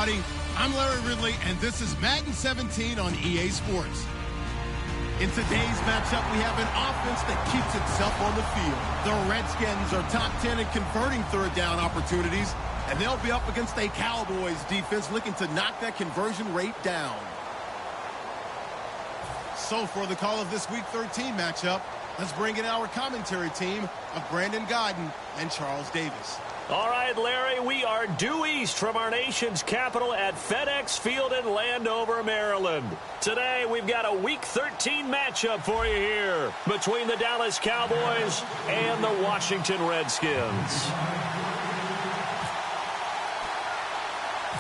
everybody. I'm Larry Ridley, and this is Madden 17 on EA Sports. In today's matchup, we have an offense that keeps itself on the field. The Redskins are top 10 in converting third down opportunities, and they'll be up against a Cowboys defense looking to knock that conversion rate down. So for the call of this Week 13 matchup, let's bring in our commentary team of Brandon Godden and Charles Davis. All right, Larry, we are due east from our nation's capital at FedEx Field in Landover, Maryland. Today, we've got a Week 13 matchup for you here between the Dallas Cowboys and the Washington Redskins.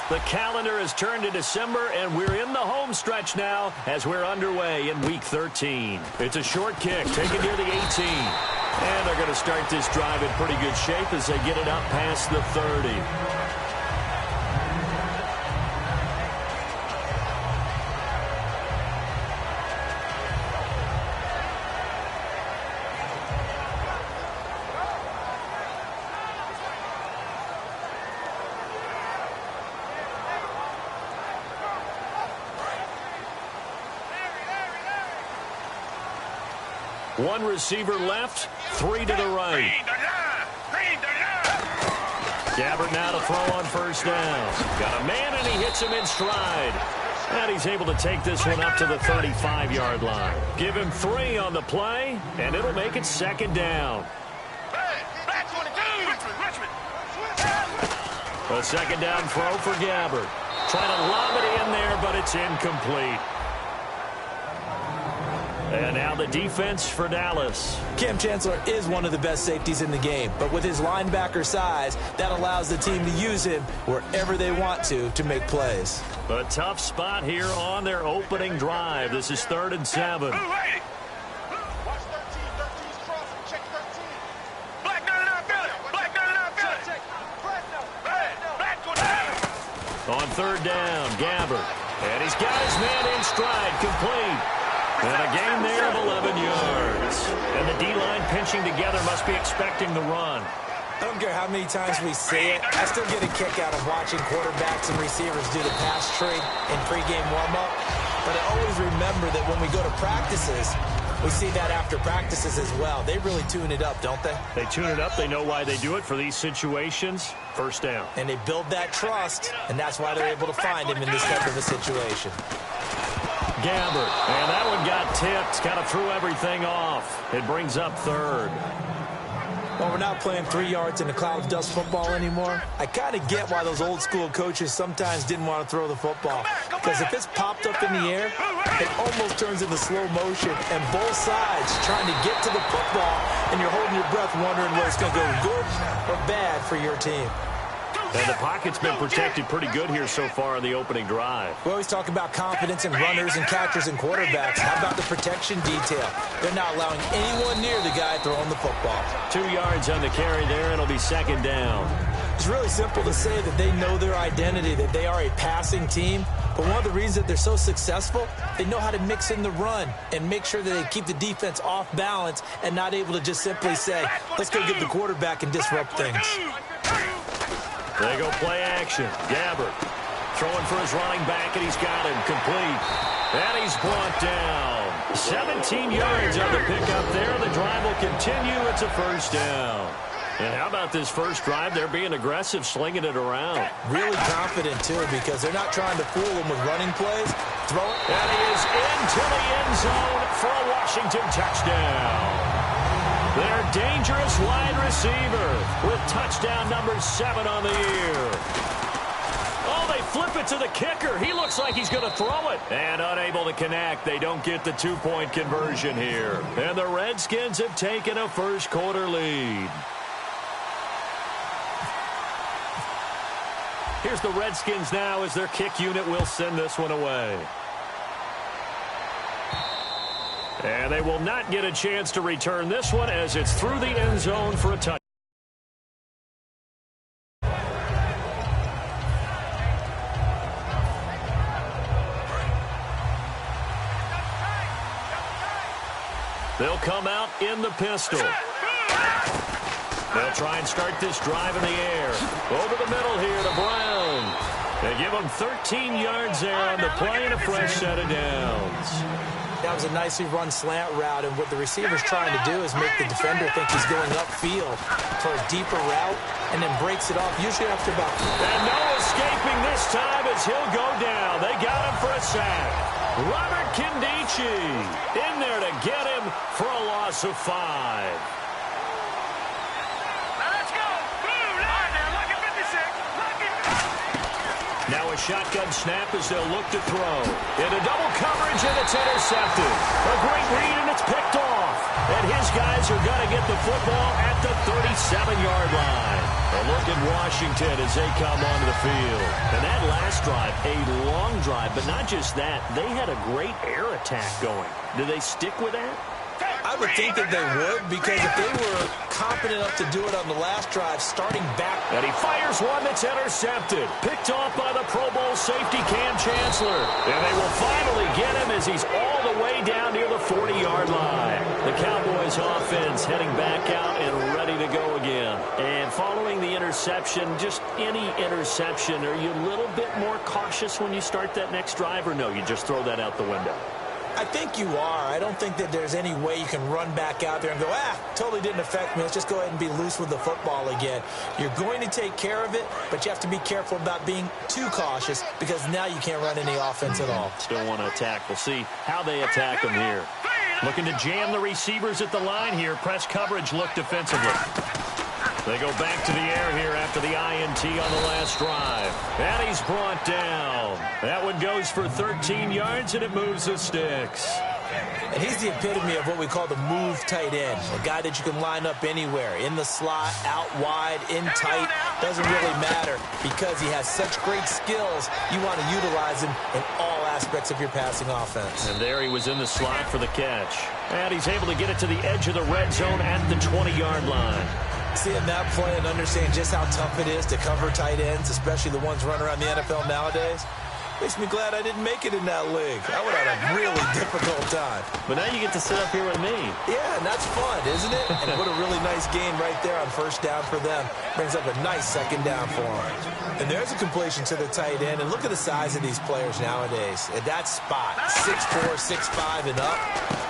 The calendar has turned to December, and we're in the home stretch now as we're underway in Week 13. It's a short kick, taken near the 18. And they're going to start this drive in pretty good shape as they get it up past the 30. One receiver left, three to the right. Gabbert now to throw on first down. Got a man, and he hits him in stride. And he's able to take this one up to the 35-yard line. Give him 3 on the play, and it'll make it second down. A second down throw for Gabbert. Trying to lob it in there, but it's incomplete. And now the defense for Dallas. Cam Chancellor is one of the best safeties in the game, but with his linebacker size, that allows the team to use him wherever they want to make plays. A tough spot here on their opening drive. This is 3rd and 7. On 3rd down, Gabbert. And he's got his man in stride, complete. And a gain there of 11 yards. And the D-line pinching together must be expecting the run. I don't care how many times we say it, I still get a kick out of watching quarterbacks and receivers do the pass trade in pregame warm-up. But I always remember that when we go to practices, we see that after practices as well. They really tune it up, don't they? They tune it up. They know why they do it for these situations. First down. And they build that trust, and that's why they're able to find him in this type of a situation. Gabbert, and that one got tipped, kind of threw everything off. It brings up 3rd. Well, we're not playing 3 yards in a cloud of dust football anymore. I kind of get why those old school coaches sometimes didn't want to throw the football. Because if it's popped up in the air, it almost turns into slow motion, and both sides trying to get to the football, and you're holding your breath wondering whether it's going to go good or bad for your team. And the pocket's been protected pretty good here so far on the opening drive. We always talk about confidence in runners and catchers and quarterbacks. How about the protection detail? They're not allowing anyone near the guy throwing the football. 2 yards on the carry there, and it'll be second down. It's really simple to say that they know their identity, that they are a passing team. But one of the reasons that they're so successful, they know how to mix in the run and make sure that they keep the defense off balance and not able to just simply say, let's go get the quarterback and disrupt things. They go play action. Gabbert throwing for his running back, and he's got him complete. And he's brought down. 17 yards on the pickup there. The drive will continue. It's a first down. And how about this first drive? They're being aggressive, slinging it around. Really confident, too, because they're not trying to fool them with running plays. Throw it. And he is into the end zone for a Washington touchdown. Their dangerous wide receiver with touchdown number 7 on the year. Oh, they flip it to the kicker. He looks like he's going to throw it. And unable to connect. They don't get the 2-point conversion here. And the Redskins have taken a first-quarter lead. Here's the Redskins now as their kick unit will send this one away. And they will not get a chance to return this one as it's through the end zone for a touchdown. They'll come out in the pistol. They'll try and start this drive in the air. Over the middle here to Brown. They give him 13 yards there on the play and a fresh set of downs. That was a nicely run slant route, and what the receiver's trying to do is make the defender think he's going upfield for a deeper route, and then breaks it off, usually after about... And no escaping this time as he'll go down. They got him for a sack. Robert Kindici in there to get him for a loss of 5. Now a shotgun snap as they'll look to throw. Into double coverage, and it's intercepted. A great read, and it's picked off. And his guys are going to get the football at the 37-yard line. A look at Washington as they come onto the field. And that last drive, a long drive, but not just that. They had a great air attack going. Do they stick with that? I would think that they would, because if they were competent enough to do it on the last drive, starting back... And he fires one that's intercepted. Picked off by the Pro Bowl safety Cam Chancellor. And they will finally get him as he's all the way down near the 40-yard line. The Cowboys offense heading back out and ready to go again. And following the interception, just any interception, are you a little bit more cautious when you start that next drive, or no, you just throw that out the window? I think you are. I don't think that there's any way you can run back out there and go, totally didn't affect me. Let's just go ahead and be loose with the football again. You're going to take care of it, but you have to be careful about being too cautious, because now you can't run any offense at all. Still want to attack. We'll see how they attack them here. Looking to jam the receivers at the line here. Press coverage look defensively. They go back to the air here after the INT on the last drive. And he's brought down. That one goes for 13 yards, and it moves the sticks. And he's the epitome of what we call the move tight end. A guy that you can line up anywhere. In the slot, out wide, in tight. Doesn't really matter, because he has such great skills. You want to utilize him in all aspects of your passing offense. And there he was in the slot for the catch. And he's able to get it to the edge of the red zone at the 20-yard line. Seeing that play and understanding just how tough it is to cover tight ends, especially the ones running around the NFL nowadays, makes me glad I didn't make it in that league. I would have had a really difficult time. But now you get to sit up here with me. Yeah, and that's fun, isn't it? And what a really nice gain right there on first down for them. Brings up a nice second down for them. And there's a completion to the tight end. And look at the size of these players nowadays. At that spot, 6'4", 6'5", and up.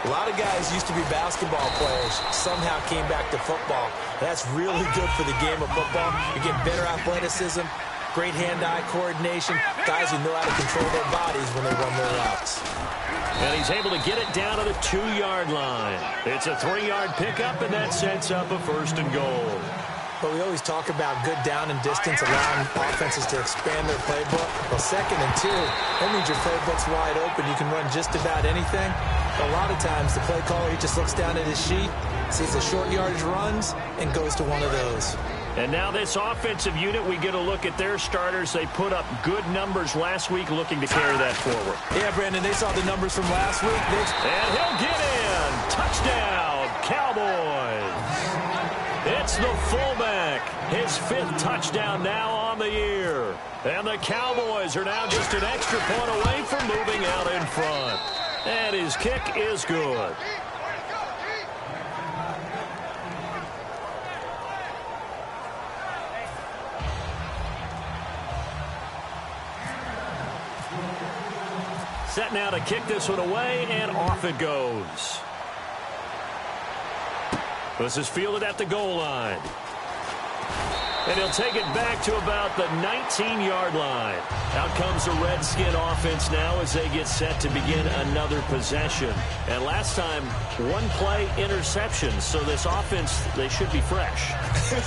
A lot of guys used to be basketball players, somehow came back to football. That's really good for the game of football. You're getting better athleticism, great hand-eye coordination, guys who know how to control their bodies when they run their routes. And he's able to get it down to the 2-yard line. It's a 3-yard pickup, and that sets up a 1st and goal. But we always talk about good down and distance, allowing offenses to expand their playbook. Well, 2nd and 2, that means your playbook's wide open. You can run just about anything. But a lot of times, the play caller, he just looks down at his sheet, sees the short yardage runs, and goes to one of those. And now this offensive unit, we get a look at their starters. They put up good numbers last week, looking to carry that forward. Yeah, Brandon, they saw the numbers from last week. And he'll get in. Touchdown, Cowboys. It's the fullback. His 5th touchdown now on the year. And the Cowboys are now just an extra point away from moving out in front. And his kick is good. Set now to kick this one away, and off it goes. This is fielded at the goal line. And he'll take it back to about the 19-yard line. Out comes the Redskin offense now as they get set to begin another possession. And last time, 1-play interception. So this offense, they should be fresh.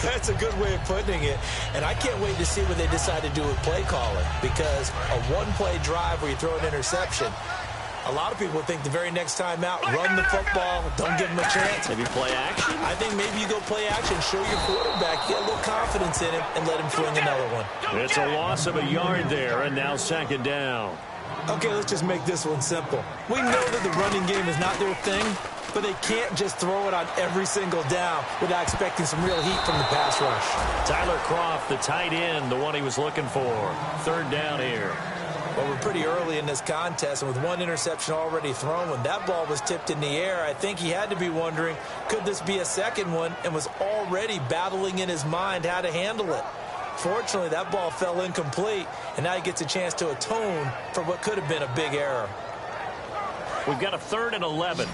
That's a good way of putting it. And I can't wait to see what they decide to do with play calling. Because a 1-play drive where you throw an interception, a lot of people think the very next time out, run the football, don't give them a chance. Maybe play action? I think maybe you go play action, show your quarterback, get a little confidence in him, and let him fling another one. It's a loss of a yard there, and now 2nd down. Okay, let's just make this one simple. We know that the running game is not their thing, but they can't just throw it on every single down without expecting some real heat from the pass rush. Tyler Kroft, the tight end, the one he was looking for. 3rd down here. Well, we're pretty early in this contest, and with 1 interception already thrown, when that ball was tipped in the air, I think he had to be wondering, could this be a 2nd one, and was already battling in his mind how to handle it. Fortunately, that ball fell incomplete, and now he gets a chance to atone for what could have been a big error. We've got a 3rd and 11.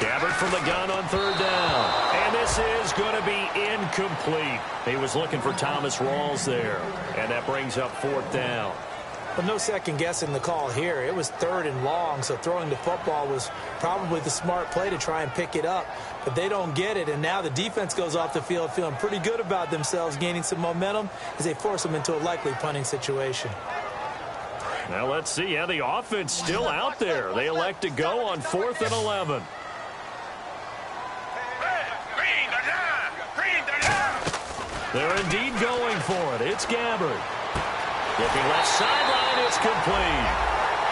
Gabbert from the gun on 3rd down. And this is going to be incomplete. He was looking for Thomas Rawls there. And that brings up 4th down. But no second guessing the call here. It was 3rd and long, so throwing the football was probably the smart play to try and pick it up. But they don't get it, and now the defense goes off the field feeling pretty good about themselves, gaining some momentum as they force them into a likely punting situation. Now let's see. Yeah, the offense still out there. They elect to go on 4th and 11. They're indeed going for it. It's Gabbert. Looking left sideline, it's complete.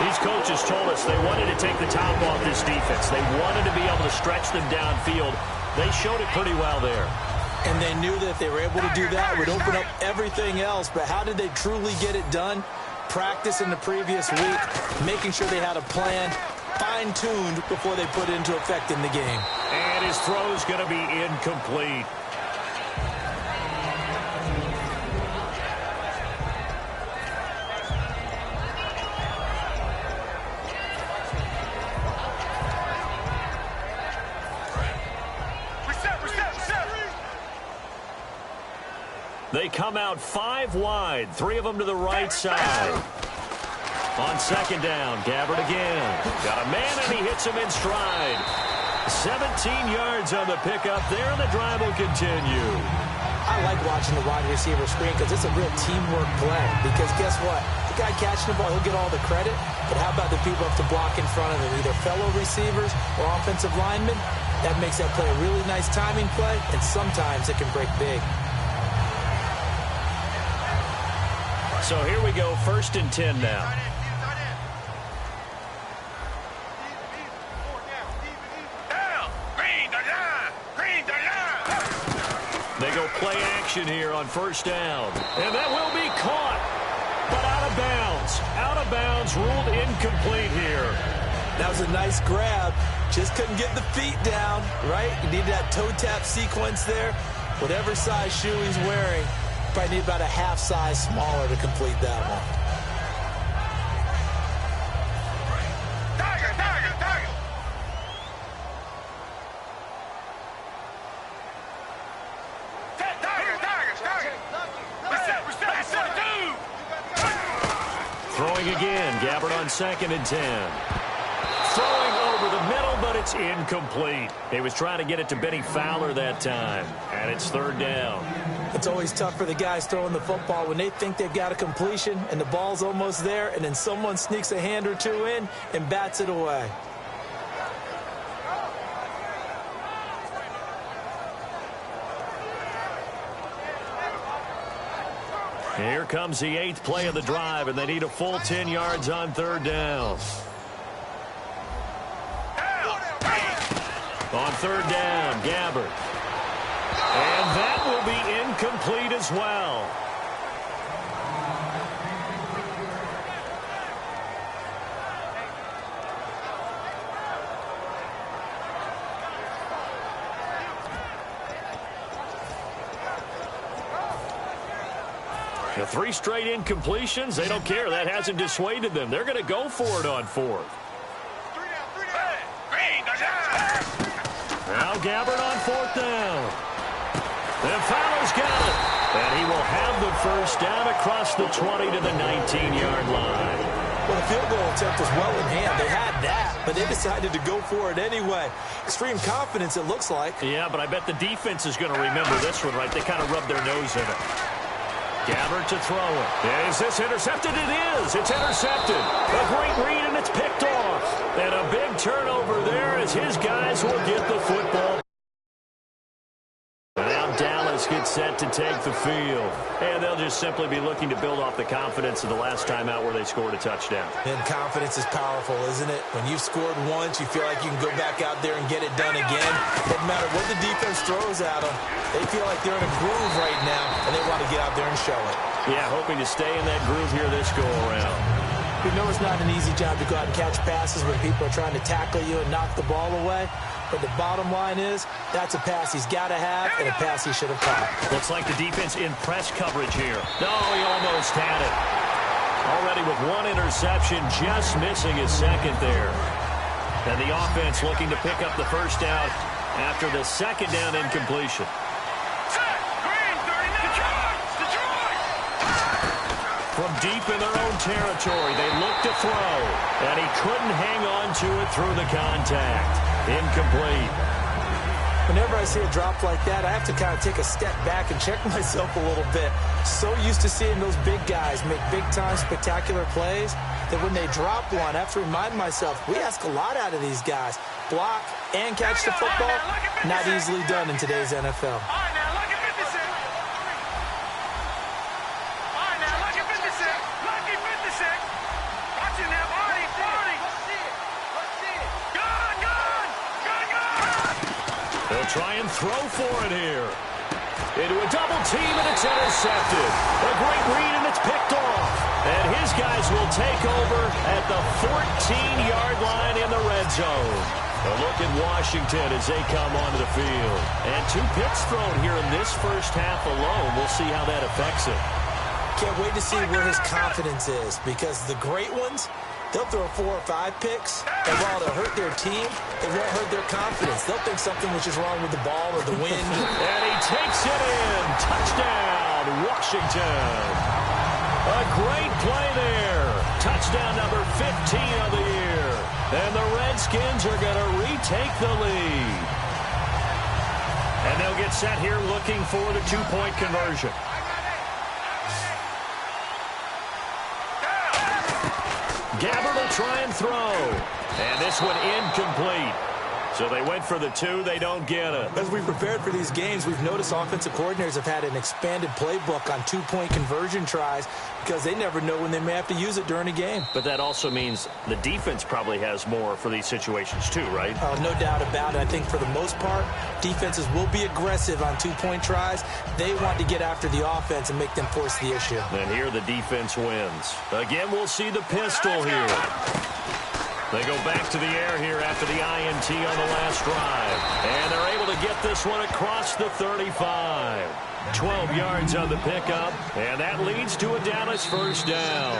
These coaches told us they wanted to take the top off this defense. They wanted to be able to stretch them downfield. They showed it pretty well there. And they knew that if they were able to do that, it would open up everything else. But how did they truly get it done? Practice in the previous week, making sure they had a plan, fine-tuned before they put it into effect in the game. And his throw's going to be incomplete. They come out 5 wide, 3 of them to the right side. On 2nd down, Gabbert again. Got a man, and he hits him in stride. 17 yards on the pickup there, and the drive will continue. I like watching the wide receiver screen because it's a real teamwork play. Because guess what? The guy catching the ball, he'll get all the credit. But how about the people up to block in front of him, either fellow receivers or offensive linemen? That makes that play a really nice timing play, and sometimes it can break big. So here we go, 1st and 10 now. They go play action here on 1st down. And that will be caught, but out of bounds. Out of bounds, ruled incomplete here. That was a nice grab. Just couldn't get the feet down, right? You need that toe tap sequence there. Whatever size shoe he's wearing, probably need about a half size smaller to complete that one. Throwing again, Gabbert on 2nd and 10. Throwing over the middle, but it's incomplete. He was trying to get it to Benny Fowler that time, and it's 3rd down. It's always tough for the guys throwing the football when they think they've got a completion and the ball's almost there, and then someone sneaks a hand or two in and bats it away. Here comes the 8th play of the drive, and they need a full 10 yards on 3rd down. On 3rd down, Gabbert. And that will be incomplete as well. The 3 straight incompletions, they don't care. That hasn't dissuaded them. They're going to go for it on 4th. Now Gabbert on 4th down. And Fowler's got it. And he will have the 1st down across the 20 to the 19-yard line. Well, the field goal attempt was well in hand. They had that, but they decided to go for it anyway. Extreme confidence, it looks like. Yeah, but I bet the defense is going to remember this one, right? They kind of rubbed their nose in it. Gabbert to throw it. Is this intercepted? It is. It's intercepted. A great read, and it's picked off. And a big turnover there as his guys will get the football. Now Dallas gets set to take the field. And they'll just simply be looking to build off the confidence of the last time out where they scored a touchdown. And confidence is powerful, isn't it? When you've scored once, you feel like you can go back out there and get it done again. Doesn't matter what the defense throws at them. They feel like they're in a groove right now, and they want to get out there and show it. Yeah, hoping to stay in that groove here this go-around. We know it's not an easy job to go out and catch passes when people are trying to tackle you and knock the ball away. But the bottom line is, that's a pass he's got to have and a pass he should have caught. Looks like the defense in press coverage here. No, he almost had it. Already with one interception, just missing his second there. And the offense looking to pick up the first down after the second down incompletion. From deep in their own territory, they look to throw, and he couldn't hang on to it through the contact. Incomplete. Whenever I see a drop like that, I have to kind of take a step back and check myself a little bit. So used to seeing those big guys make big-time spectacular plays that when they drop one, I have to remind myself, we ask a lot out of these guys. Block and catch the football, not easily done in today's NFL. Try and throw for it here. Into a double team, and it's intercepted. A great read, and it's picked off. And his guys will take over at the 14-yard line in the red zone. A look at Washington as they come onto the field. And 2 picks thrown here in this first half alone. We'll see how that affects it. Can't wait to see where his confidence is, because the great ones, they'll throw 4 or 5 picks, and while it'll hurt their team, it won't hurt their confidence. They'll think something was just wrong with the ball or the wind. And he takes it in. Touchdown, Washington. A great play there. Touchdown number 15 of the year. And the Redskins are going to retake the lead. And they'll get set here looking for the 2-point conversion. Gabbert will try and throw. And this one incomplete. So they went for the 2. They don't get it. As we prepared for these games, we've noticed offensive coordinators have had an expanded playbook on 2-point conversion tries because they never know when they may have to use it during a game. But that also means the defense probably has more for these situations too, right? Oh, no doubt about it. I think for the most part, defenses will be aggressive on 2-point tries. They want to get after the offense and make them force the issue. And here the defense wins. Again, we'll see the pistol here. They go back to the air here after the INT on the last drive. And they're able to get this one across the 35. 12 yards on the pickup. And that leads to a Dallas first down.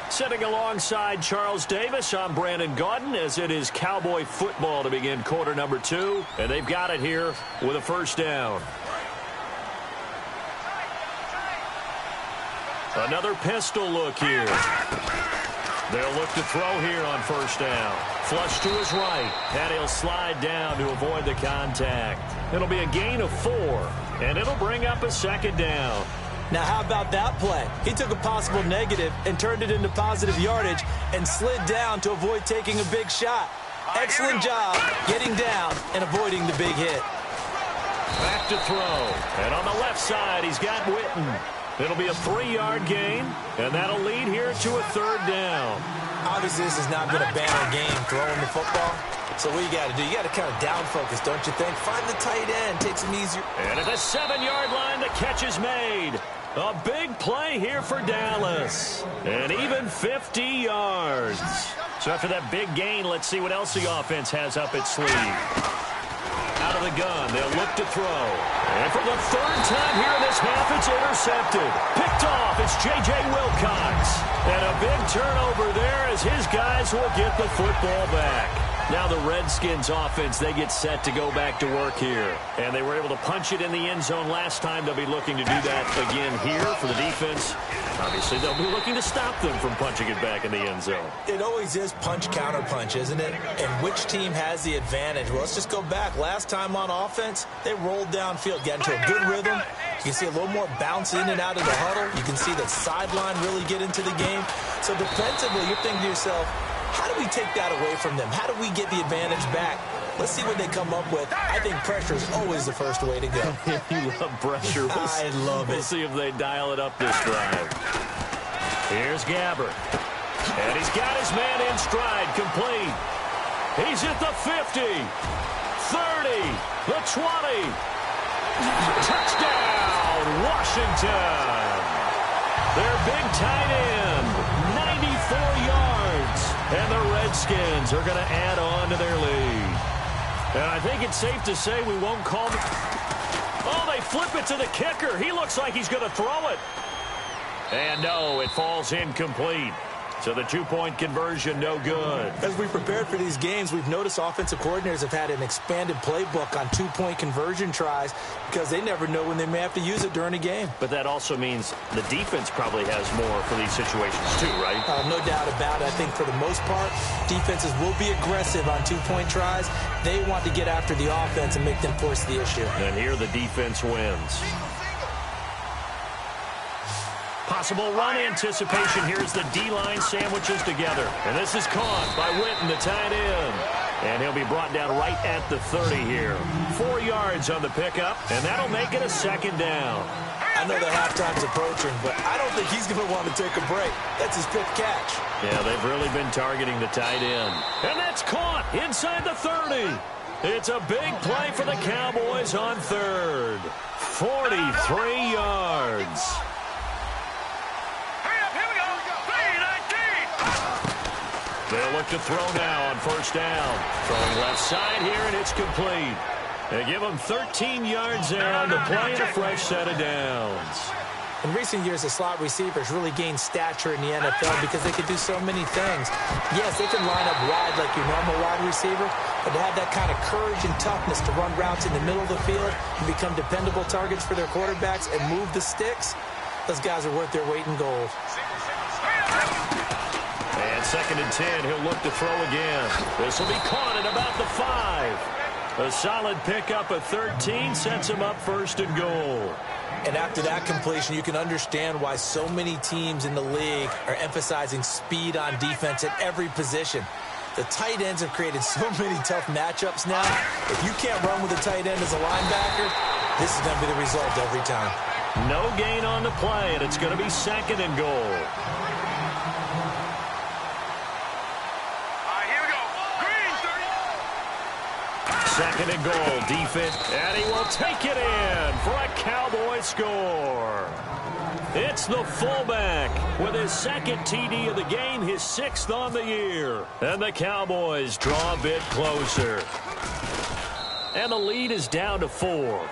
Sitting alongside Charles Davis, I'm Brandon Gaudin, as it is Cowboy football to begin quarter number 2. And they've got it here with a first down. Another pistol look here. They'll look to throw here on first down. Flush to his right, and he'll slide down to avoid the contact. It'll be a gain of 4, and it'll bring up a second down. Now, how about that play? He took a possible negative and turned it into positive yardage and slid down to avoid taking a big shot. Excellent job getting down and avoiding the big hit. Back to throw, and on the left side, he's got Witten. It'll be a 3-yard gain, and that'll lead here to a third down. Obviously, this has not been a banner game throwing the football. So what you got to do, you got to kind of down focus, don't you think? Find the tight end, take some easier. And at the 7-yard line, the catch is made. A big play here for Dallas. And even 50 yards. So after that big gain, let's see what else the offense has up its sleeve. Out of the gun, they'll look to throw. And for the 3rd time here in this half, it's intercepted. Picked off, it's J.J. Wilcox. And a big turnover there as his guys will get the football back. Now the Redskins offense, they get set to go back to work here. And they were able to punch it in the end zone last time. They'll be looking to do that again here for the defense. Obviously, they'll be looking to stop them from punching it back in the end zone. It always is punch-counter-punch, isn't it? And which team has the advantage? Well, let's just go back. Last time on offense, they rolled downfield, got into a good rhythm. You can see a little more bounce in and out of the huddle. You can see that sideline really get into the game. So defensively, you're thinking to yourself, how do we take that away from them? How do we get the advantage back? Let's see what they come up with. I think pressure is always the first way to go. You love pressure. I love it. We'll see if they dial it up this drive. Here's Gabbert. And he's got his man in stride, complete. He's at the 50, 30, the 20. Touchdown, Washington. Their big tight end, Redskins are going to add on to their lead. And I think it's safe to say we won't call them. Oh, they flip it to the kicker. He looks like he's going to throw it. And no, it falls incomplete. So the two-point conversion, no good. As we prepared for these games, we've noticed offensive coordinators have had an expanded playbook on two-point conversion tries because they never know when they may have to use it during a game. But that also means the defense probably has more for these situations too, right? No doubt about it. I think for the most part, defenses will be aggressive on two-point tries. They want to get after the offense and make them force the issue. And here the defense wins. Possible run anticipation. Here's the D-line sandwiches together. And this is caught by Witten, the tight end. And he'll be brought down right at the 30 here. 4 yards on the pickup, and that'll make it a second down. I know the halftime's approaching, but I don't think he's going to want to take a break. That's his 5th catch. Yeah, they've really been targeting the tight end. And that's caught inside the 30. It's a big play for the Cowboys on 3rd. 43 yards. They'll look to throw now on 1st down. Throwing left side here, and it's complete. They give them 13 yards there on the play and a fresh set of downs. In recent years, the slot receivers really gained stature in the NFL because they can do so many things. Yes, they can line up wide like your normal wide receiver, but to have that kind of courage and toughness to run routes in the middle of the field and become dependable targets for their quarterbacks and move the sticks, those guys are worth their weight in gold. And 2nd and 10, he'll look to throw again. This will be caught at about the 5. A solid pickup of 13 sets him up 1st and goal. And after that completion, you can understand why so many teams in the league are emphasizing speed on defense at every position. The tight ends have created so many tough matchups now. If you can't run with a tight end as a linebacker, this is going to be the result every time. No gain on the play, and it's going to be 2nd and goal. 2nd and goal, defense, and he will take it in for a Cowboy score. It's the fullback with his 2nd TD of the game, his 6th on the year. And the Cowboys draw a bit closer. And the lead is down to 4.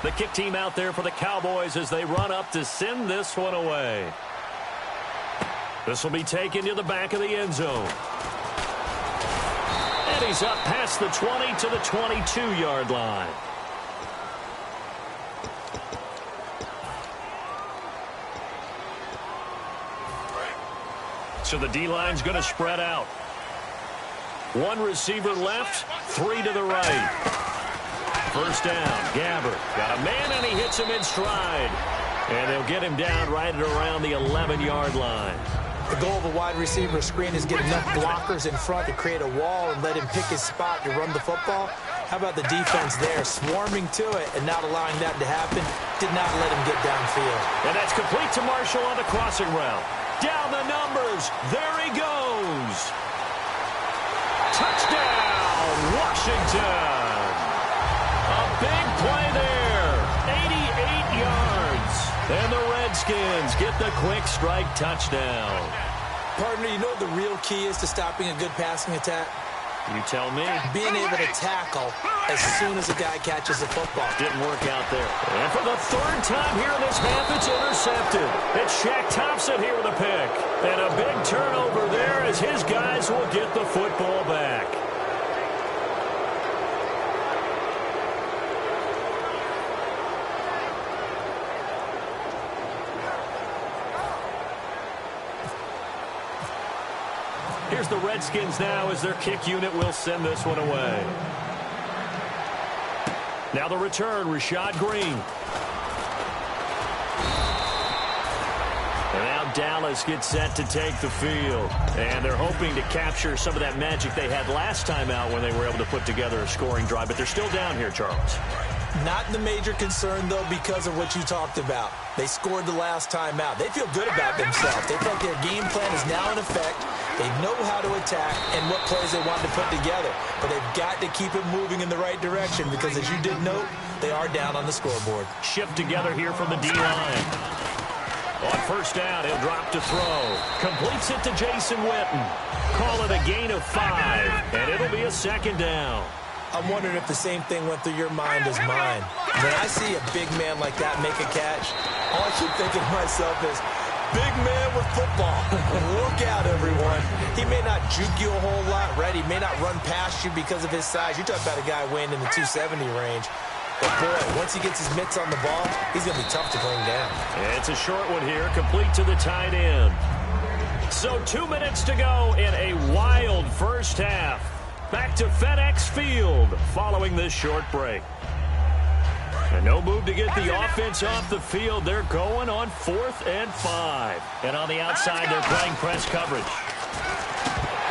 The kick team out there for the Cowboys as they run up to send this one away. This will be taken to the back of the end zone. And he's up past the 20 to the 22-yard line. So the D-line's going to spread out. 1 receiver left, 3 to the right. 1st down, Gabbert. Got a man, and he hits him in stride. And they'll get him down right at around the 11-yard line. The goal of a wide receiver screen is get enough blockers in front to create a wall and let him pick his spot to run the football. How about the defense there, swarming to it and not allowing that to happen? Did not let him get downfield. And that's complete to Marshall on the crossing route. Down the numbers. There he goes. Touchdown, Washington. A big play there. 88 yards. And the Redskins get the quick strike touchdown. Partner, you know what the real key is to stopping a good passing attack? You tell me. Being able to tackle as soon as a guy catches the football. Didn't work out there. And for the 3rd time here in this half, it's intercepted. It's Shaq Thompson here with a pick. And a big turnover there as his guys will get the football back. Here's the Redskins now as their kick unit will send this one away. Now the return, Rashad Green. And now Dallas gets set to take the field. And they're hoping to capture some of that magic they had last time out when they were able to put together a scoring drive. But they're still down here, Charles. Not the major concern, though, because of what you talked about. They scored the last time out. They feel good about themselves. They feel like their game plan is now in effect. They know how to attack and what plays they want to put together. But they've got to keep it moving in the right direction because, as you did note, they are down on the scoreboard. Shift together here from the D-line. On first down, he'll drop to throw. Completes it to Jason Witten. Call it a gain of 5, and it'll be a second down. I'm wondering if the same thing went through your mind as mine. When I see a big man like that make a catch, all I keep thinking to myself is, big man with football. Look out, everyone. He may not juke you a whole lot, right? He may not run past you because of his size. You're talking about a guy weighing in the 270 range. But, boy, once he gets his mitts on the ball, he's going to be tough to bring down. It's a short one here, complete to the tight end. So 2 minutes to go in a wild first half. Back to FedEx Field following this short break. And no move to get the offense off the field. They're going on 4th and 5. And on the outside, they're playing press coverage.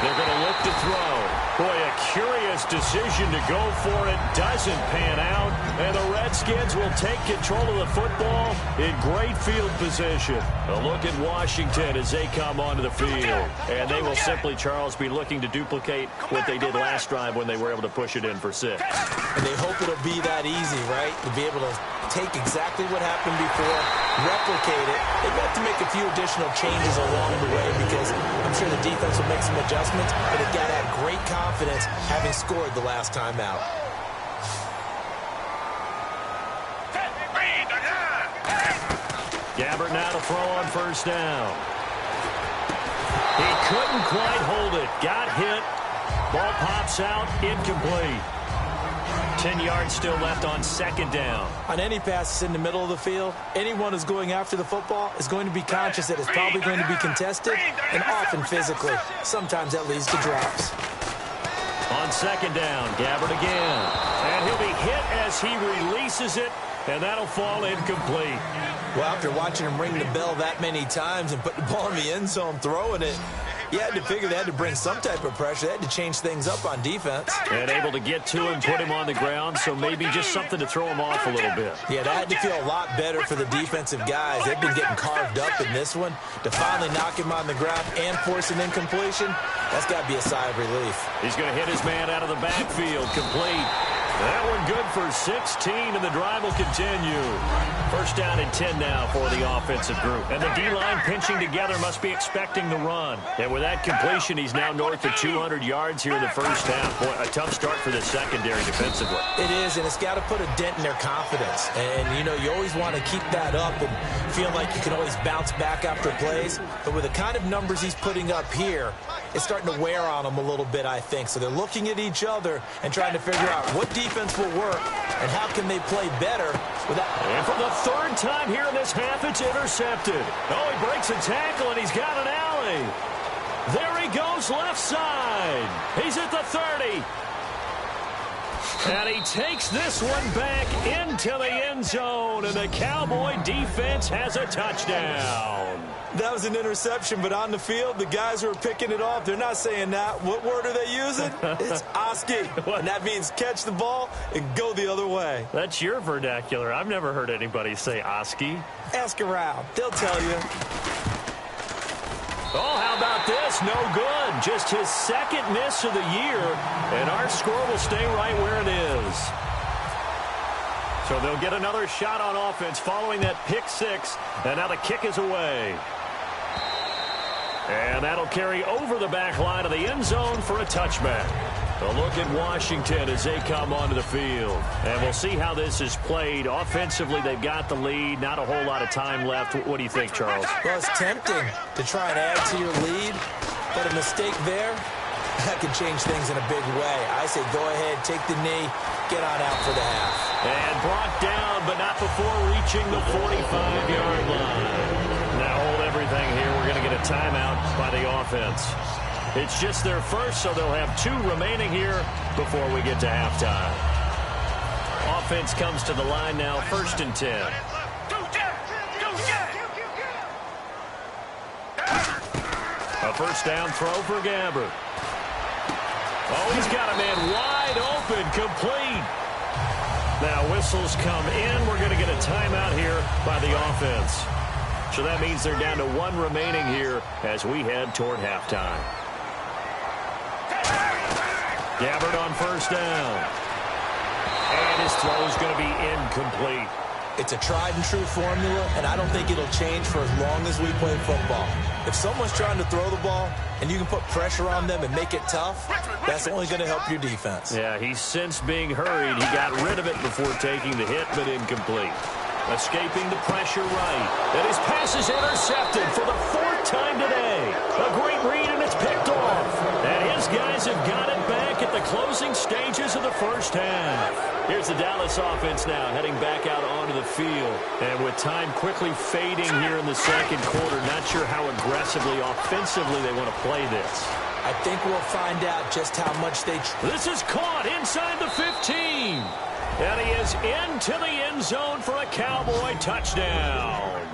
They're going to look to throw. Boy, a curious decision to go for it. Doesn't pan out. And the Redskins will take control of the football in great field position. A look at Washington as they come onto the field. And they will simply, Charles, be looking to duplicate what they did last drive when they were able to push it in for 6. And they hope it'll be that easy, right? To be able to take exactly what happened before, replicate it. They've got to make a few additional changes along the way because I'm sure the defense will make some adjustments, but they've got to have great confidence having scored the last time out. Gabbert now to throw on first down. He couldn't quite hold it. Got hit. Ball pops out. Incomplete. 10 yards still left on second down. On any passes in the middle of the field, anyone who's going after the football is going to be conscious that it's probably going to be contested and often physically. Sometimes that leads to drops. On second down, Gabbert again. And he'll be hit as he releases it, and that'll fall incomplete. Well, after watching him ring the bell that many times and put the ball in the end zone throwing it, you had to figure they had to bring some type of pressure. They had to change things up on defense. And able to get to him, put him on the ground, so maybe just something to throw him off a little bit. Yeah, that had to feel a lot better for the defensive guys. They've been getting carved up in this one. To finally knock him on the ground and force an incompletion, that's got to be a sigh of relief. He's going to hit his man out of the backfield. Complete. That one good for 16, and the drive will continue. First down and 10 now for the offensive group. And the D-line pinching together must be expecting the run. And with that completion, he's now north of 200 yards here in the first half. Boy, a tough start for the secondary defensively. It is, and it's got to put a dent in their confidence. And, you know, you always want to keep that up and feel like you can always bounce back after plays. But with the kind of numbers he's putting up here, it's starting to wear on them a little bit, I think. So they're looking at each other and trying to figure out what defense will work and how can they play better without. And for the third time here in this half, it's intercepted. Oh, he breaks a tackle, and he's got an alley. There he goes left side. He's at the 30. And he takes this one back into the end zone, and the Cowboy defense has a touchdown. That was an interception, but on the field, the guys who are picking it off, they're not saying that. What word are they using? It's Oski. And that means catch the ball and go the other way. That's your vernacular. I've never heard anybody say Oski. Ask around. They'll tell you. Oh, how about this? No good. Just his second miss of the year, and our score will stay right where it is. So they'll get another shot on offense following that pick 6, and now the kick is away. And that'll carry over the back line of the end zone for a touchback. A look at Washington as they come onto the field. And we'll see how this is played. Offensively, they've got the lead. Not a whole lot of time left. What do you think, Charles? Well, it's tempting to try and add to your lead, but a mistake there, that can change things in a big way. I say go ahead, take the knee, get on out for the half. And brought down, but not before reaching the 45-yard line. Now hold everything here. We're going to get a timeout by the offense. It's just their first, so they'll have 2 remaining here before we get to halftime. Offense comes to the line now, 1st and 10. A first down throw for Gabbert. Oh, he's got a man wide open, complete. Now whistles come in. We're going to get a timeout here by the offense. So that means they're down to 1 remaining here as we head toward halftime. Gabbert on first down. And his throw is going to be incomplete. It's a tried-and-true formula, and I don't think it'll change for as long as we play football. If someone's trying to throw the ball and you can put pressure on them and make it tough, that's only going to help your defense. Yeah, he's sensed being hurried. He got rid of it before taking the hit, but incomplete. Escaping the pressure right. And his pass is intercepted for the fourth time today. A great read, and it's picked off. And his guys have got it back at the closing stages of the first half. Here's the Dallas offense now, heading back out onto the field. And with time quickly fading here in the second quarter, not sure how aggressively, offensively they want to play this. I think we'll find out just how much they... This is caught inside the 15. And he is into the end zone for a Cowboy touchdown.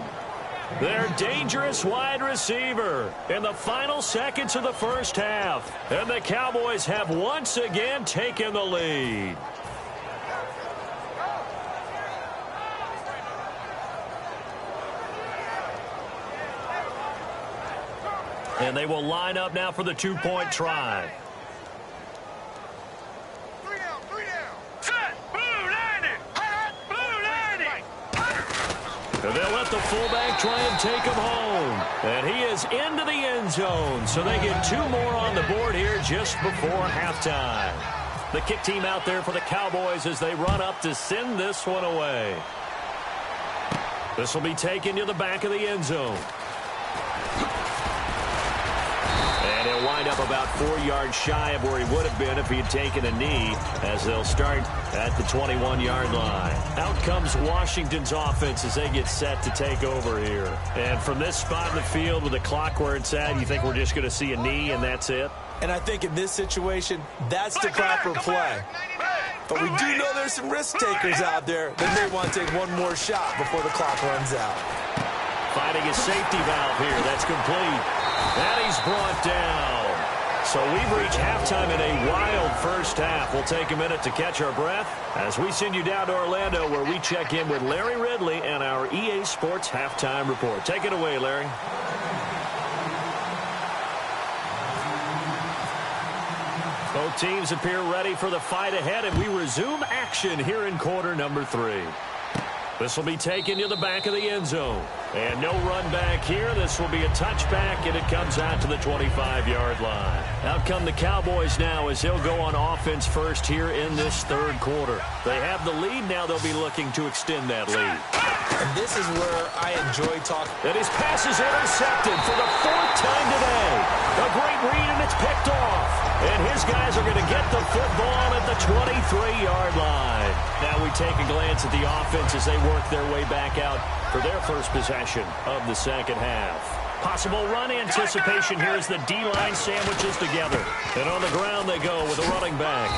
Their dangerous wide receiver in the final seconds of the first half. And the Cowboys have once again taken the lead. And they will line up now for the two-point try. And they'll let the fullback try and take him home. And he is into the end zone. So they get two more on the board here just before halftime. The kick team out there for the Cowboys as they run up to send this one away. This will be taken to the back of the end zone. And he'll wind up about 4 yards shy of where he would have been if he had taken a knee, as they'll start at the 21-yard line. Out comes Washington's offense as they get set to take over here. And from this spot in the field with the clock where it's at, you think we're just going to see a knee and that's it? And I think in this situation, that's the proper play. But we do know there's some risk takers out there that may want to take one more shot before the clock runs out. Finding a safety valve here. That's complete. And he's brought down. So we've reached halftime in a wild first half. We'll take a minute to catch our breath as we send you down to Orlando, where we check in with Larry Ridley and our EA Sports Halftime Report. Take it away, Larry. Both teams appear ready for the fight ahead, and we resume action here in quarter number 3. This will be taken to the back of the end zone. And no run back here. This will be a touchback, and it comes out to the 25-yard line. Out come the Cowboys now as they'll go on offense first here in this third quarter. They have the lead. Now they'll be looking to extend that lead. And this is where I enjoy talking. And his pass is intercepted for the fourth time today. A great read, and it's picked off. And his guys are going to get the football at the 23-yard line. Now we take a glance at the offense as they work their way back out for their first possession of the second half. Possible run anticipation here as the D-line sandwiches together. And on the ground they go with a running back.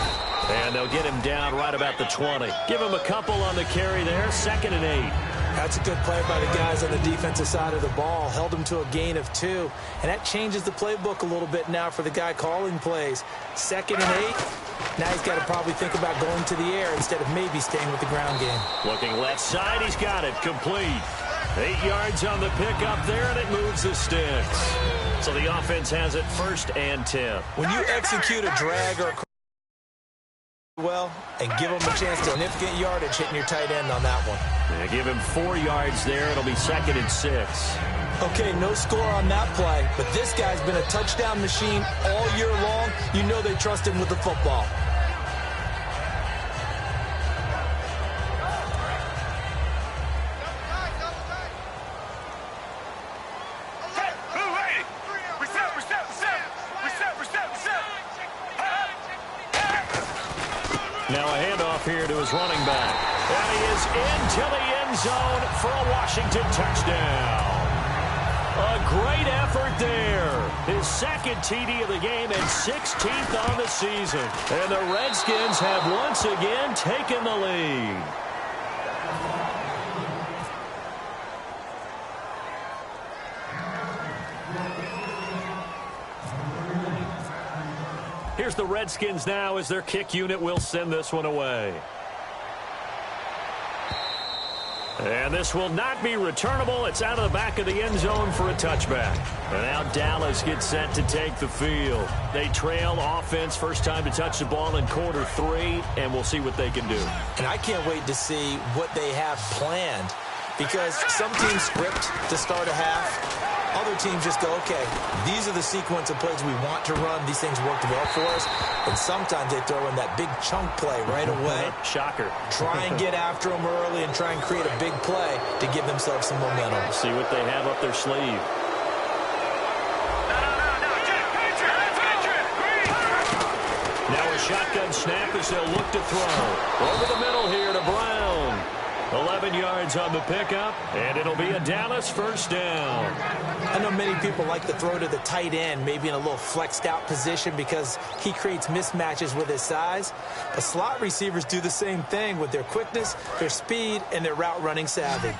And they'll get him down right about the 20. Give him a couple on the carry there, 2nd and 8. That's a good play by the guys on the defensive side of the ball. Held him to a gain of 2. And that changes the playbook a little bit now for the guy calling plays. 2nd and 8. Now he's got to probably think about going to the air instead of maybe staying with the ground game. Looking left side, he's got it. Complete. 8 yards on the pickup there, and it moves the sticks. So the offense has it 1st and 10. When you execute a drag or a well and give him a chance to significant yardage hitting your tight end on that one. Yeah, give him 4 yards there. It'll be 2nd and 6. Okay, no score on that play, but this guy's been a touchdown machine all year long. You know they trust him with the football. Now a handoff here to his running back. And he is into the end zone for a Washington touchdown. A great effort there. His 2nd TD of the game and 16th on the season. And the Redskins have once again taken the lead. Here's the Redskins now as their kick unit will send this one away. And this will not be returnable. It's out of the back of the end zone for a touchback. And now Dallas gets set to take the field. They trail offense, first time to touch the ball in quarter 3, and we'll see what they can do. And I can't wait to see what they have planned, because some teams script to start a half. Other teams just go, okay, these are the sequence of plays we want to run. These things worked well for us. And sometimes they throw in that big chunk play right away. Shocker. Try and get after them early and try and create a big play to give themselves some momentum. See what they have up their sleeve. Now a shotgun snap as they'll look to throw. Over the middle here to Brown. 11 yards on the pickup, and it'll be a Dallas first down. I know many people like to throw to the tight end, maybe in a little flexed out position because he creates mismatches with his size. But slot receivers do the same thing with their quickness, their speed, and their route running savvy.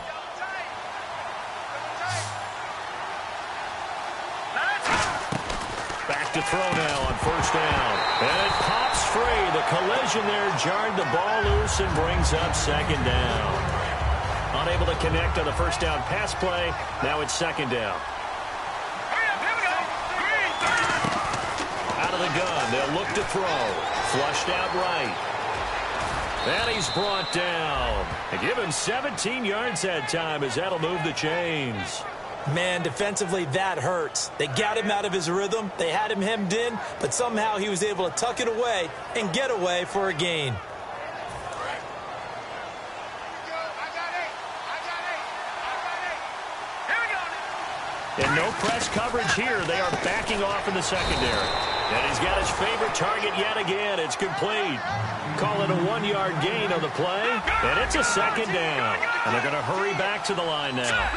Back to throw now on first down. And it pops free. The collision there jarred the ball loose and brings up second down. Unable to connect on the first down pass play. Now it's second down. Out of the gun. They'll look to throw. Flushed out right. And he's brought down. And give him 17 yards that time as that'll move the chains. Man, defensively, that hurts. They got him out of his rhythm. They had him hemmed in, but somehow he was able to tuck it away and get away for a gain. And no press coverage here. They are backing off in the secondary. And he's got his favorite target yet again. It's complete. Call it a 1-yard gain on the play. And it's a second down. And they're going to hurry back to the line now.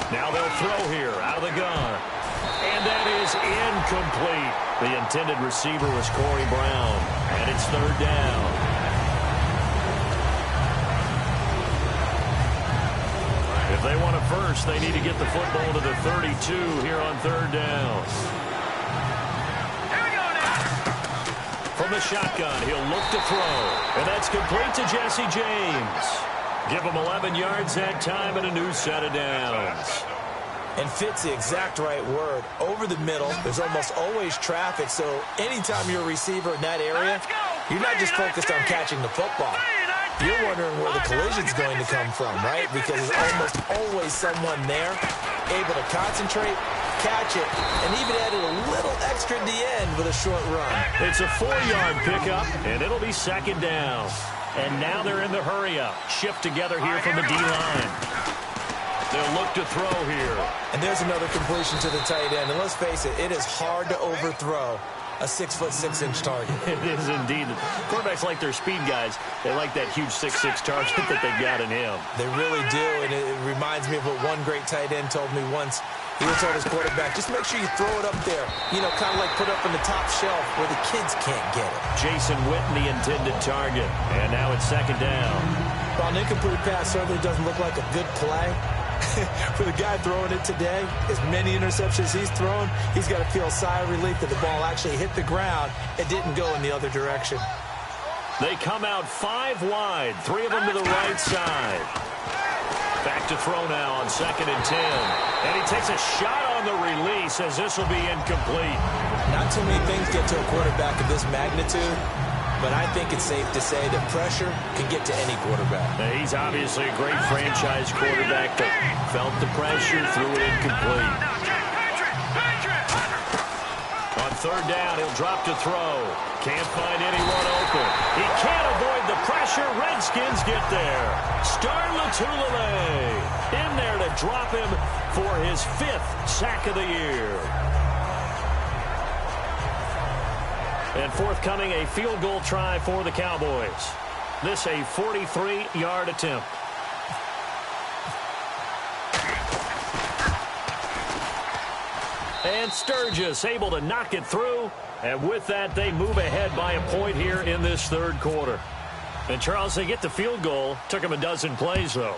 Now they'll throw here out of the gun. And that is incomplete. The intended receiver was Corey Brown. And it's third down. If they want a first, they need to get the football to the 32 here on third down. From the shotgun, he'll look to throw. And that's complete to Jesse James. Give him 11 yards that time and a new set of downs. And fit's the exact right word. Over the middle, there's almost always traffic, so anytime you're a receiver in that area, you're not just focused on catching the football. You're wondering where the collision's going to come from, right? Because there's almost always someone there able to concentrate, catch it, and even added a little extra at the end with a short run. It's a 4-yard pickup, and it'll be second down. And now they're in the hurry-up. Shift together here from the D-line. They'll look to throw here. And there's another completion to the tight end. And let's face it, it is hard to overthrow a 6'6" target. It is indeed. Quarterbacks like their speed guys. They like that huge 6'6" target that they've got in him. They really do, and it reminds me of what one great tight end told me once. He told his quarterback, just make sure you throw it up there. You know, kind of like put up on the top shelf where the kids can't get it. Jason Witten, the intended target. And now it's second down. While an incomplete pass certainly doesn't look like a good play, for the guy throwing it today, as many interceptions he's thrown, he's got to feel a sigh of relief that the ball actually hit the ground. It didn't go in the other direction. They come out 5 wide, 3 of them to the right side. Back to throw now on 2nd and 10. And he takes a shot on the release as this will be incomplete. Not too many things get to a quarterback of this magnitude, but I think it's safe to say that pressure can get to any quarterback. Now, he's obviously a great franchise quarterback that felt the pressure, threw it incomplete. On third down, he'll drop to throw. Can't find anyone open. He can't avoid the pressure. Redskins get there. Star Lotulelei in there to drop him for his 5th sack of the year. And forthcoming, a field goal try for the Cowboys. This a 43-yard attempt. And Sturgis able to knock it through. And with that, they move ahead by a point here in this third quarter. And, Charles, they get the field goal. Took them a dozen plays, though.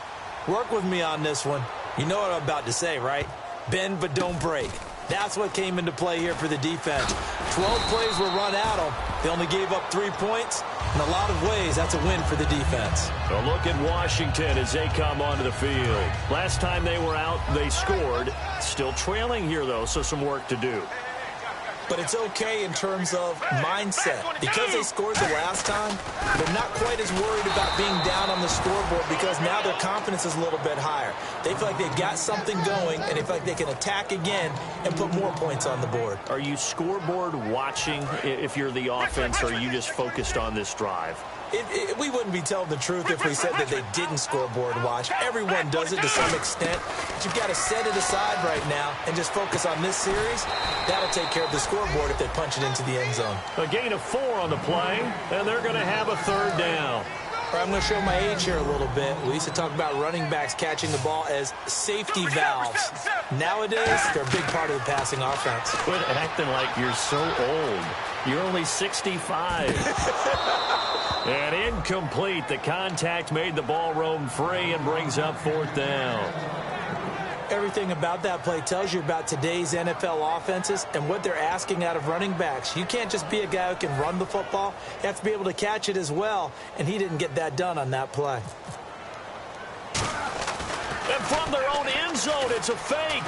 Work with me on this one. You know what I'm about to say, right? Bend but don't break. That's what came into play here for the defense. 12 plays were run at them, They only gave up 3 points. In a lot of ways, that's a win for the defense. A look at Washington as they come onto the field. Last time they were out, they scored. Still trailing here, though, so some work to do. But it's okay in terms of mindset. Because they scored the last time, they're not quite as worried about being down on the scoreboard because now their confidence is a little bit higher. They feel like they've got something going, and they feel like they can attack again and put more points on the board. Are you scoreboard watching if you're the offense, or are you just focused on this drive? We wouldn't be telling the truth if we said that they didn't scoreboard watch. Everyone does it to some extent. But you've got to set it aside right now and just focus on this series. That'll take care of the scoreboard if they punch it into the end zone. A gain of 4 on the play, and they're going to have a 3rd down. I'm going to show my age here a little bit. We used to talk about running backs catching the ball as safety valves. Nowadays, they're a big part of the passing offense. Quit acting like you're so old. You're only 65. And incomplete. The contact made the ball roam free and brings up 4th down. Everything about that play tells you about today's NFL offenses and what they're asking out of running backs. You can't just be a guy who can run the football. You have to be able to catch it as well, and he didn't get that done on that play. And from their own end zone, it's a fake.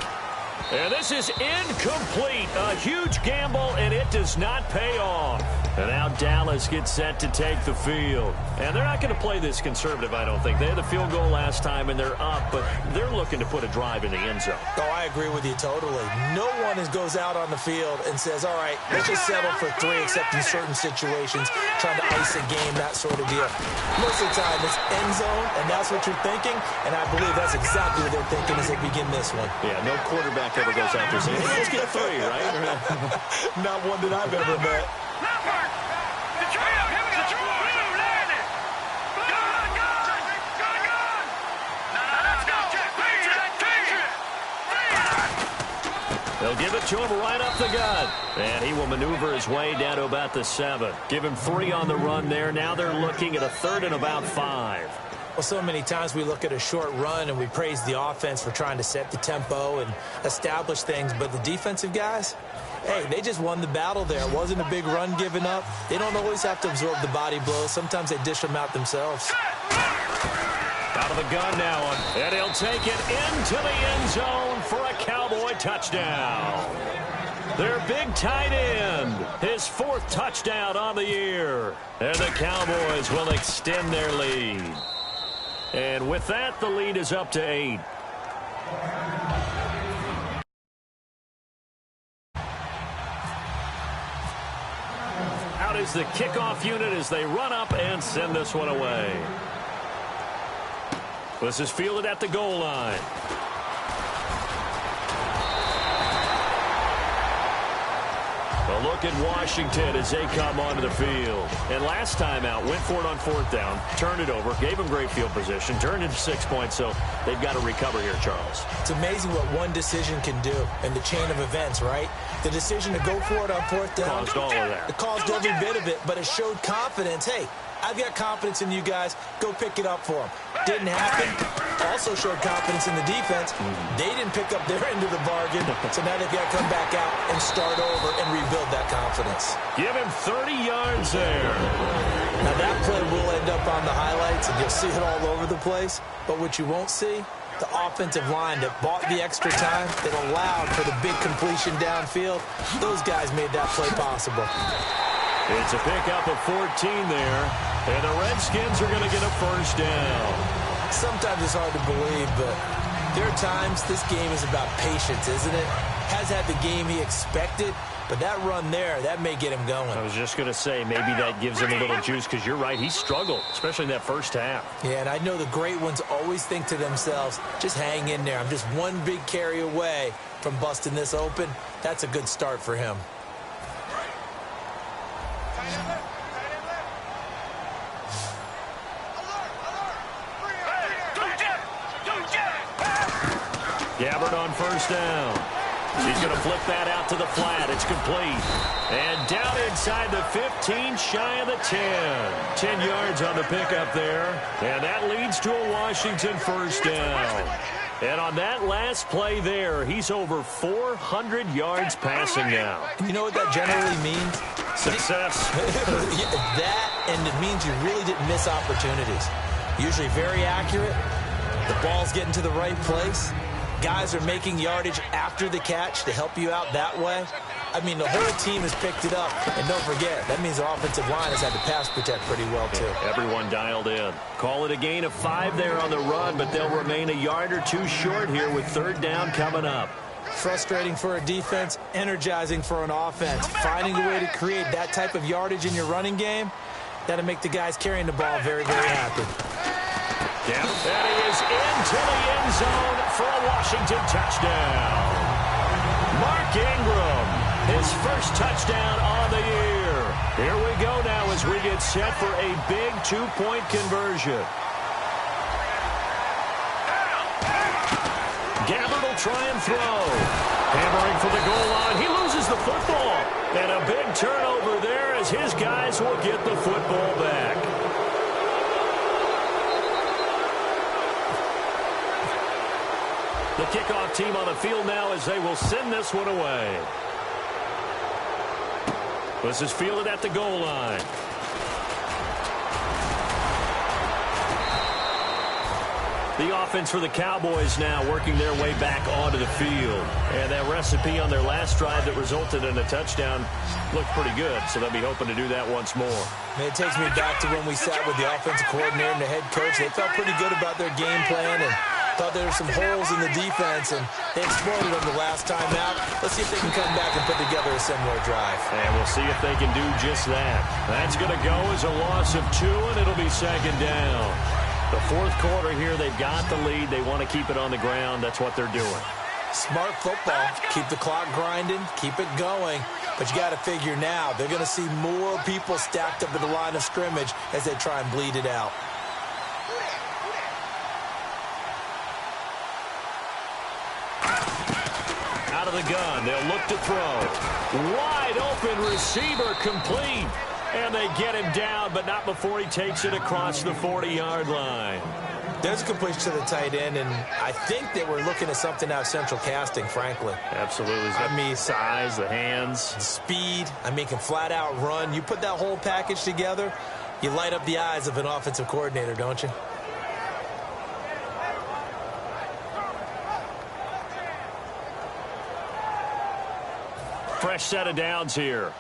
And this is incomplete. A huge gamble, and it does not pay off. And now Dallas gets set to take the field. And they're not going to play this conservative, I don't think. They had the field goal last time, and they're up, but they're looking to put a drive in the end zone. Oh, I agree with you totally. No one goes out on the field and says, all right, let's just settle for 3, except in certain situations, trying to ice a game, that sort of deal. Most of the time, it's end zone, and that's what you're thinking, and I believe that's exactly what they're thinking as they begin this one. Yeah, no quarterback ever goes out there saying, hey, let's get 3, right? Not one that I've ever met. They'll give it to him right up the gut. And he will maneuver his way down to about the 7. Give him 3 on the run there. Now they're looking at a 3rd and about 5. Well, so many times we look at a short run and we praise the offense for trying to set the tempo and establish things. But the defensive guys, hey, they just won the battle there. It wasn't a big run given up. They don't always have to absorb the body blows. Sometimes they dish them out themselves. Out of the gun now, and he'll take it into the end zone for a Cowboy touchdown. Their big tight end, his 4th touchdown on the year. And the Cowboys will extend their lead. And with that, the lead is up to 8. Out is the kickoff unit as they run up and send this one away. This is fielded at the goal line. A look at Washington as they come onto the field. And last time out, went for it on 4th down, turned it over, gave them great field position, turned into 6 points, so they've got to recover here, Charles. It's amazing what one decision can do in the chain of events, right? The decision to go for it on 4th down. Caused all of that. It caused every bit of it, but it showed confidence. Hey, I've got confidence in you guys. Go pick it up for them. Didn't happen. Also showed confidence in the defense. They didn't pick up their end of the bargain, so now they've got to come back out and start over and rebuild that confidence. Give him 30 yards there. Now that play will end up on the highlights, and you'll see it all over the place. But what you won't see, the offensive line that bought the extra time, that allowed for the big completion downfield, those guys made that play possible. It's a pickup of 14 there, and the Redskins are going to get a 1st down. Sometimes it's hard to believe, but there are times this game is about patience, isn't it? Has had the game he expected, but that run there, that may get him going. I was just going to say, maybe that gives him a little juice, because you're right, he struggled, especially in that 1st half. Yeah, and I know the great ones always think to themselves, just hang in there. I'm just one big carry away from busting this open. That's a good start for him. Gabbard on 1st down. He's going to flip that out to the flat. It's complete. And down inside the 15, shy of the 10. 10 yards on the pickup there. And that leads to a Washington first down. And on that last play there, he's over 400 yards passing now. You know what that generally means? Success. That, and it means you really didn't miss opportunities. Usually very accurate. The ball's getting to the right place. Guys are making yardage after the catch to help you out that way. I mean, the whole team has picked it up. And don't forget, that means the offensive line has had to pass protect pretty well, too. Everyone dialed in. Call it a gain of 5 there on the run, but they'll remain a yard or two short here with third down coming up. Frustrating for a defense, energizing for an offense. Finding a way to create that type of yardage in your running game, that'll make the guys carrying the ball very, very happy. Yeah, and he is into the end zone for a Washington touchdown. Mark Ingram, his first touchdown on the year. Here we go now as we get set for a big 2-point conversion. Gabbard will try and throw. Hammering for the goal line. He loses the football. And a big turnover there as his guys will get the football back. The kickoff team on the field now as they will send this one away. This is fielded at the goal line. The offense for the Cowboys now working their way back onto the field. And that recipe on their last drive that resulted in a touchdown looked pretty good, so they'll be hoping to do that once more. And it takes me back to when we sat with the offensive coordinator and the head coach. They felt pretty good about their game plan and thought there were some holes in the defense, and they exploited them the last time out. Let's see if they can come back and put together a similar drive. And we'll see if they can do just that. That's going to go as a loss of 2, and it'll be second down. The fourth quarter here, they've got the lead. They want to keep it on the ground. That's what they're doing. Smart football. Keep the clock grinding. Keep it going. But you got to figure now, they're going to see more people stacked up at the line of scrimmage as they try and bleed it out. Out of the gun, they'll look to throw. Wide open receiver complete. And they get him down, but not before he takes it across the 40-yard line. There's a completion to the tight end, and I think that we're looking at something out of central casting, frankly. Absolutely. I mean, size, the hands. Speed. I mean, can flat out run. You put that whole package together, you light up the eyes of an offensive coordinator, don't you? Fresh set of downs here.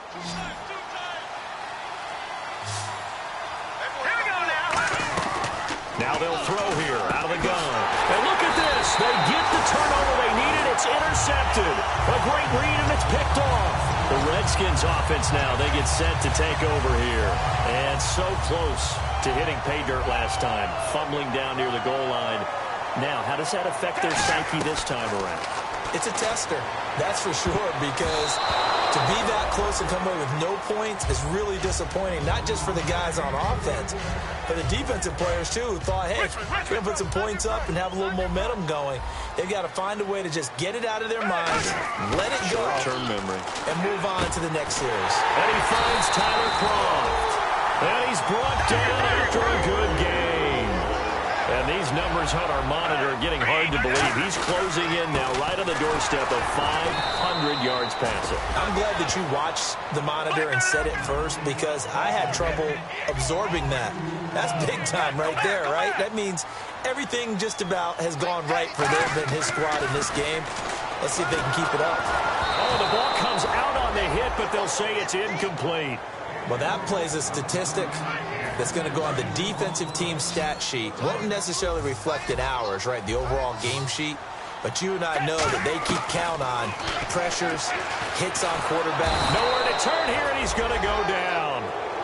Now they'll throw here out of the gun. And look at this. They get the turnover they needed. It's intercepted. A great read, and it's picked off. The Redskins offense now, they get set to take over here. And so close to hitting pay dirt last time. Fumbling down near the goal line. Now, how does that affect their psyche this time around? It's a tester, that's for sure, because to be that close and come away with no points is really disappointing, not just for the guys on offense, but the defensive players, too, who thought, hey, we're going to put some points up and have a little momentum going. They've got to find a way to just get it out of their minds, let it go, short-term memory, and move on to the next series. And he finds Tyler Croft. And he's brought down after a good game. And these numbers on our monitor are getting hard to believe. He's closing in now right on the doorstep of 500 yards passing. I'm glad that you watched the monitor and said it first, because I had trouble absorbing that. That's big time right there, right? That means everything just about has gone right for them and his squad in this game. Let's see if they can keep it up. Oh, the ball comes out on the hit, but they'll say it's incomplete. Well, that plays a statistic that's going to go on the defensive team stat sheet. Won't necessarily reflect in ours, right, the overall game sheet. But you and I know that they keep count on pressures, hits on quarterback. Nowhere to turn here, and he's going to go down.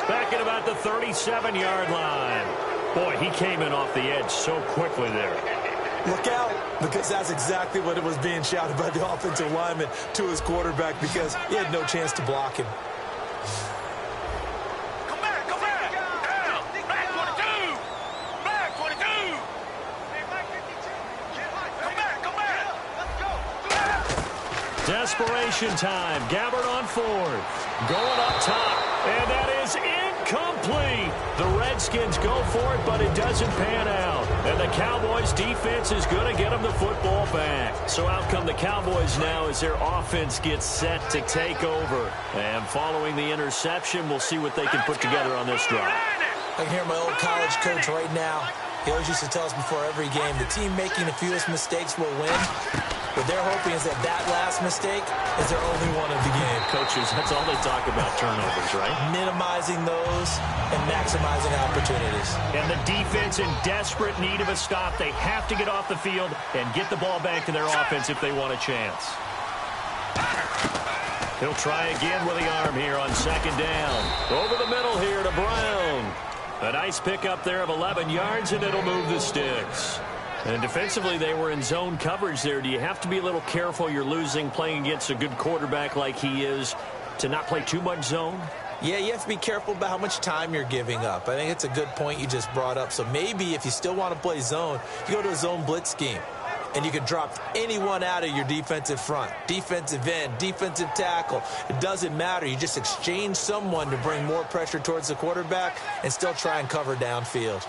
Back at about the 37-yard line. Boy, he came in off the edge so quickly there. Look out, because that's exactly what it was being shouted by the offensive lineman to his quarterback, because he had no chance to block him. Desperation time. Gabbard on fourth. Going up top. And that is incomplete. The Redskins go for it, but it doesn't pan out. And the Cowboys defense is going to get them the football back. So out come the Cowboys now as their offense gets set to take over. And following the interception, we'll see what they can put together on this drive. I can hear my old college coach right now. He always used to tell us before every game, the team making the fewest mistakes will win. What they're hoping is that last mistake is their only one of the game. Coaches, that's all they talk about, turnovers, right? Minimizing those and maximizing opportunities. And the defense in desperate need of a stop. They have to get off the field and get the ball back to their offense if they want a chance. He'll try again with the arm here on second down. Over the middle here to Brown. A nice pickup there of 11 yards, and it'll move the sticks. And defensively, they were in zone coverage there. Do you have to be a little careful? You're losing, playing against a good quarterback like he is, to not play too much zone? Yeah, you have to be careful about how much time you're giving up. I think it's a good point you just brought up. So maybe if you still want to play zone, you go to a zone blitz scheme. And you can drop anyone out of your defensive front. Defensive end, defensive tackle. It doesn't matter. You just exchange someone to bring more pressure towards the quarterback and still try and cover downfield.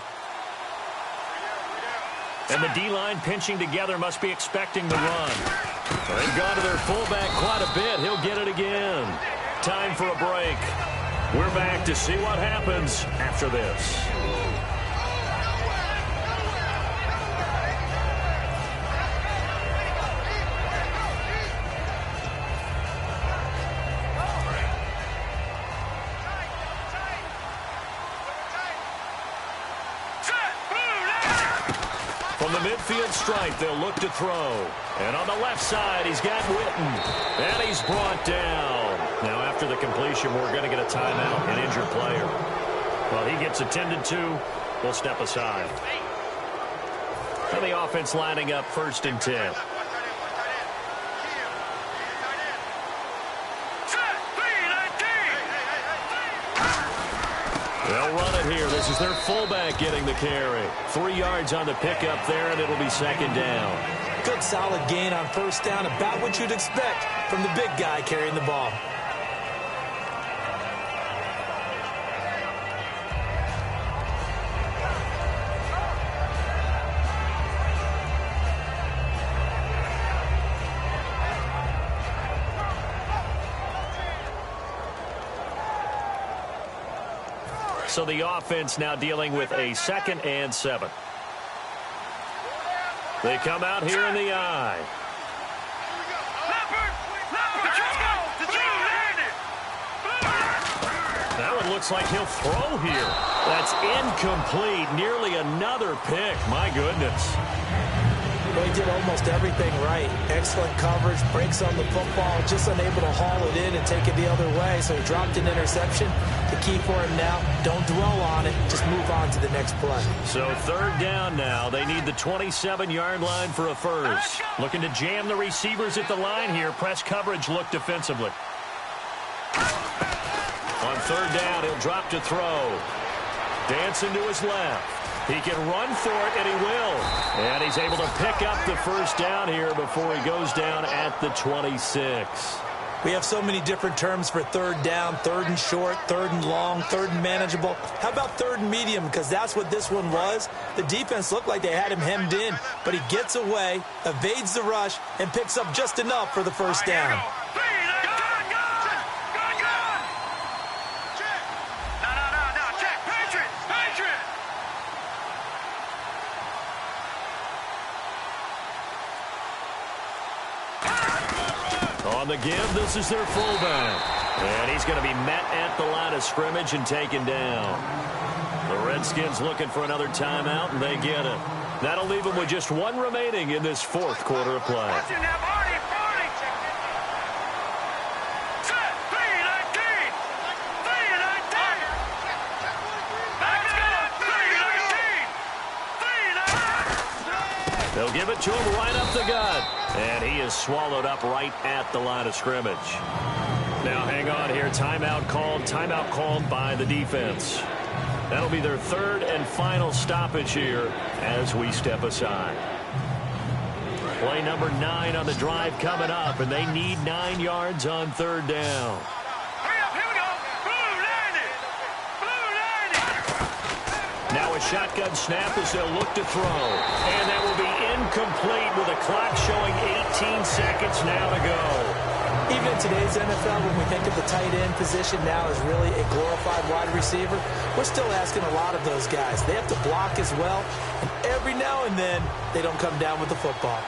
And the D-line pinching together must be expecting the run. They've gone to their fullback quite a bit. He'll get it again. Time for a break. We're back to see what happens after this. From the midfield stripe, they'll look to throw. And on the left side, he's got Witten. And he's brought down. Now, after the completion, we're going to get a timeout, an injured player. Well, he gets attended to. We'll step aside. And the offense lining up 1st and 10. They'll run it here. This is their fullback getting the carry. 3 yards on the pickup there, and it'll be 2nd down. Good solid gain on 1st down, about what you'd expect from the big guy carrying the ball. So the offense now dealing with a 2nd and 7. They come out here in the eye. That one looks like he'll throw here. That's incomplete. Nearly another pick. My goodness. Well, he did almost everything right. Excellent coverage, breaks on the football, just unable to haul it in and take it the other way. So he dropped an interception. The key for him now, don't dwell on it. Just move on to the next play. So 3rd down now. They need the 27-yard line for a first. Looking to jam the receivers at the line here. Press coverage look defensively. On 3rd down, he'll drop to throw. Dancing to his left. He can run for it, and he will. And he's able to pick up the 1st down here before he goes down at the 26. We have so many different terms for 3rd down, 3rd and short, 3rd and long, 3rd and manageable. How about 3rd and medium? Because that's what this one was. The defense looked like they had him hemmed in, but he gets away, evades the rush, and picks up just enough for the 1st down. On the give, this is their fullback. And he's going to be met at the line of scrimmage and taken down. The Redskins looking for another timeout, and they get it. That'll leave them with just 1 remaining in this 4th quarter of play. They'll give it to him right up the gut. And he is swallowed up right at the line of scrimmage. Now hang on here. Timeout called by the defense. That'll be their 3rd and final stoppage here as we step aside. Play number 9 on the drive coming up, and they need 9 yards on third down. Now a shotgun snap as they'll look to throw. And that will be incomplete with a clock showing 18 seconds now to go. Even in today's NFL, when we think of the tight end position now as really a glorified wide receiver, we're still asking a lot of those guys. They have to block as well, and every now and then, they don't come down with the football.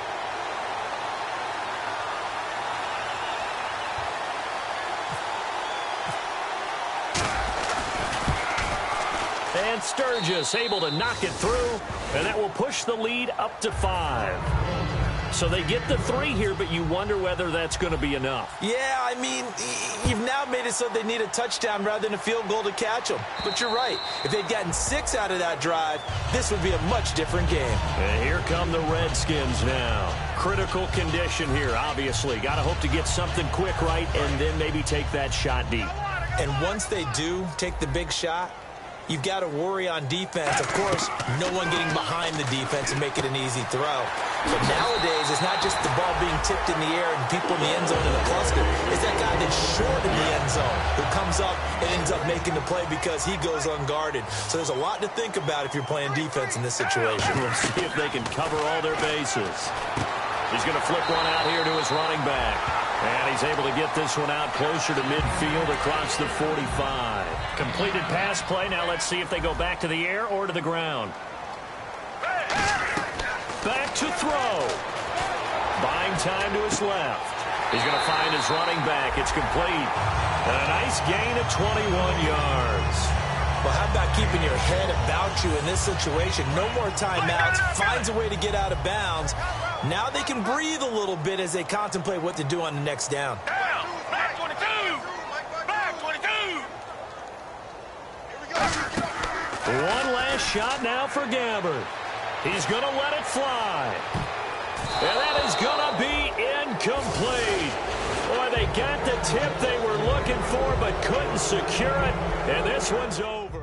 And Sturgis able to knock it through, and that will push the lead up to 5. So they get the 3 here, but you wonder whether that's going to be enough. Yeah, I mean, you've now made it so they need a touchdown rather than a field goal to catch them. But you're right. If they'd gotten 6 out of that drive, this would be a much different game. And here come the Redskins now. Critical condition here, obviously. Got to hope to get something quick right and then maybe take that shot deep. And once they do take the big shot, you've got to worry on defense. Of course, no one getting behind the defense and make it an easy throw. But nowadays, it's not just the ball being tipped in the air and people in the end zone in a cluster. It's that guy that's short in the end zone who comes up and ends up making the play because he goes unguarded. So there's a lot to think about if you're playing defense in this situation. We'll see if they can cover all their bases. He's going to flip one out here to his running back. And he's able to get this one out closer to midfield across the 45. Completed pass play. Now let's see if they go back to the air or to the ground. Back to throw. Buying time to his left. He's going to find his running back. It's complete. And a nice gain of 21 yards. Well, how about keeping your head about you in this situation? No more timeouts. Finds a way to get out of bounds. Now they can breathe a little bit as they contemplate what to do on the next down. Back 22! Back 22! Here we go. One last shot now for Gabbard. He's going to let it fly. And that is going to be incomplete. Boy, they got the tip they were looking for but couldn't secure it. And this one's over.